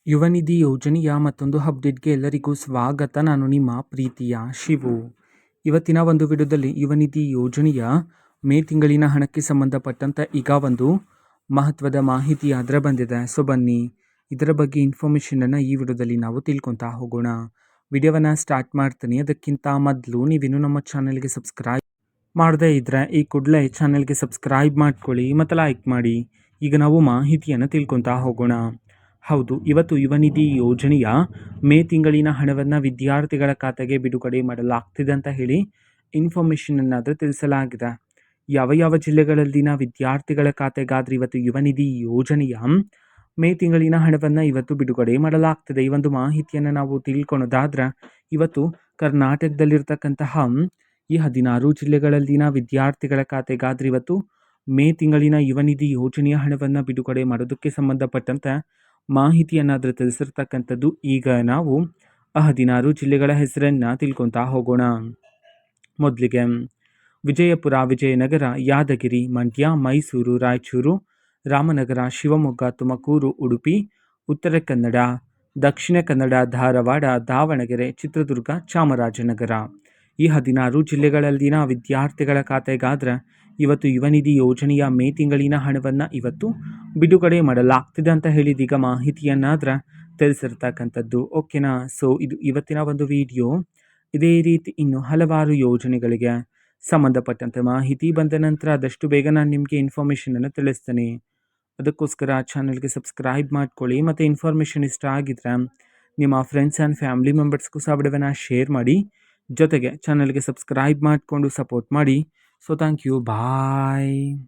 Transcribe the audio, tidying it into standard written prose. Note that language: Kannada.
ಯುವ ನಿಧಿ ಯೋಜನೆಯ ಮತ್ತೊಂದು ಅಪ್ಡೇಟ್‌ಗೆ ಎಲ್ಲರಿಗೂ ಸ್ವಾಗತ. ನಾನು ನಿಮ್ಮ ಪ್ರೀತಿಯ ಶಿವು. ಇವತ್ತಿನ ಒಂದು ವಿಡಿಯೋದಲ್ಲಿ ಯುವ ನಿಧಿ ಯೋಜನೆಯ ಮೇ ತಿಂಗಳಿನ ಹಣಕ್ಕೆ ಸಂಬಂಧಪಟ್ಟಂತೆ ಈಗ ಒಂದು ಮಹತ್ವದ ಮಾಹಿತಿ ಅದರ ಬಂದಿದೆ. ಸೊ ಬನ್ನಿ ಇದರ ಬಗ್ಗೆ ಇನ್ಫಾರ್ಮೇಷನನ್ನು ಈ ವಿಡಿಯೋದಲ್ಲಿ ನಾವು ತಿಳ್ಕೊತಾ ಹೋಗೋಣ. ವಿಡಿಯೋವನ್ನು ಸ್ಟಾರ್ಟ್ ಮಾಡ್ತೀನಿ. ಅದಕ್ಕಿಂತ ಮೊದಲು ನೀವಿನ್ನೂ ನಮ್ಮ ಚಾನಲ್ಗೆ ಸಬ್ಸ್ಕ್ರೈಬ್ ಮಾಡದೇ ಇದ್ದರೆ ಈ ಕೂಡಲೇ ಚಾನಲ್ಗೆ ಸಬ್ಸ್ಕ್ರೈಬ್ ಮಾಡ್ಕೊಳ್ಳಿ ಮತ್ತು ಲೈಕ್ ಮಾಡಿ. ಈಗ ನಾವು ಮಾಹಿತಿಯನ್ನು ತಿಳ್ಕೊತಾ ಹೋಗೋಣ. ಹೌದು, ಇವತ್ತು ಯುವ ನಿಧಿ ಯೋಜನೆಯ ಮೇ ತಿಂಗಳಿನ ಹಣವನ್ನು ವಿದ್ಯಾರ್ಥಿಗಳ ಖಾತೆಗೆ ಬಿಡುಗಡೆ ಮಾಡಲಾಗ್ತಿದೆ ಅಂತ ಹೇಳಿ ಇನ್ಫಾರ್ಮೇಷನನ್ನಾದರೂ ತಿಳಿಸಲಾಗಿದೆ. ಯಾವ ಜಿಲ್ಲೆಗಳಲ್ಲಿನ ವಿದ್ಯಾರ್ಥಿಗಳ ಖಾತೆಗಾದರೆ ಇವತ್ತು ಯುವ ನಿಧಿ ಯೋಜನೆಯ ಮೇ ತಿಂಗಳಿನ ಹಣವನ್ನು ಇವತ್ತು ಬಿಡುಗಡೆ ಮಾಡಲಾಗ್ತಿದೆ. ಈ ಒಂದು ಮಾಹಿತಿಯನ್ನು ನಾವು ತಿಳ್ಕೊಳೋದಾದ್ರೆ ಇವತ್ತು ಕರ್ನಾಟಕದಲ್ಲಿರ್ತಕ್ಕಂತಹ ಈ 16 ಜಿಲ್ಲೆಗಳಲ್ಲಿನ ವಿದ್ಯಾರ್ಥಿಗಳ ಖಾತೆಗಾದರೆ ಇವತ್ತು ಮೇ ತಿಂಗಳಿನ ಯುವ ನಿಧಿ ಯೋಜನೆಯ ಹಣವನ್ನು ಬಿಡುಗಡೆ ಮಾಡೋದಕ್ಕೆ ಸಂಬಂಧಪಟ್ಟಂತೆ ಮಾಹಿತಿಯನ್ನಾದರೂ ತಿಳಿಸಿರ್ತಕ್ಕಂಥದ್ದು. ಈಗ ನಾವು ಆ 16 ಜಿಲ್ಲೆಗಳ ಹೆಸರನ್ನು ತಿಳ್ಕೊತಾ ಹೋಗೋಣ. ಮೊದಲಿಗೆ ವಿಜಯಪುರ, ವಿಜಯನಗರ, ಯಾದಗಿರಿ, ಮಂಡ್ಯ, ಮೈಸೂರು, ರಾಯಚೂರು, ರಾಮನಗರ, ಶಿವಮೊಗ್ಗ, ತುಮಕೂರು, ಉಡುಪಿ, ಉತ್ತರ ಕನ್ನಡ, ದಕ್ಷಿಣ ಕನ್ನಡ, ಧಾರವಾಡ, ದಾವಣಗೆರೆ, ಚಿತ್ರದುರ್ಗ, ಚಾಮರಾಜನಗರ. ಈ 16 ಜಿಲ್ಲೆಗಳಲ್ಲಿನ ವಿದ್ಯಾರ್ಥಿಗಳ ಖಾತೆಗಾದರೆ ಇವತ್ತು ಯುವ ನಿಧಿ ಯೋಜನೆಯ ಮೇ ತಿಂಗಳಿನ ಹಣವನ್ನು ಇವತ್ತು ಬಿಡುಗಡೆ ಮಾಡಲಾಗ್ತಿದೆ ಅಂತ ಹೇಳಿದೀಗ ಮಾಹಿತಿಯನ್ನಾದ್ರೆ ತಿಳಿಸಿರ್ತಕ್ಕಂಥದ್ದು. ಓಕೆನಾ? ಸೊ ಇದು ಇವತ್ತಿನ ಒಂದು ವಿಡಿಯೋ. ಇದೇ ರೀತಿ ಇನ್ನು ಹಲವಾರು ಯೋಜನೆಗಳಿಗೆ ಸಂಬಂಧಪಟ್ಟಂತೆ ಮಾಹಿತಿ ಬಂದ ನಂತರ ಆದಷ್ಟು ಬೇಗ ನಾನು ನಿಮಗೆ ಇನ್ಫಾರ್ಮೇಷನನ್ನು ತಿಳಿಸ್ತೇನೆ. ಅದಕ್ಕೋಸ್ಕರ ಚಾನಲ್ಗೆ ಸಬ್ಸ್ಕ್ರೈಬ್ ಮಾಡ್ಕೊಳ್ಳಿ ಮತ್ತು ಇನ್ಫಾರ್ಮೇಷನ್ ಇಷ್ಟ ಆಗಿದ್ರೆ ನಿಮ್ಮ ಫ್ರೆಂಡ್ಸ್ ಆ್ಯಂಡ್ ಫ್ಯಾಮಿಲಿ ಮೆಂಬರ್ಸ್ಗೂ ಸಹ ವಿಡಿಯೋವನ್ನು ಶೇರ್ ಮಾಡಿ. ಜೊತೆಗೆ ಚಾನಲ್ಗೆ ಸಬ್ಸ್ಕ್ರೈಬ್ ಮಾಡಿಕೊಂಡು ಸಪೋರ್ಟ್ ಮಾಡಿ. So thank you. ಬಾಯ್.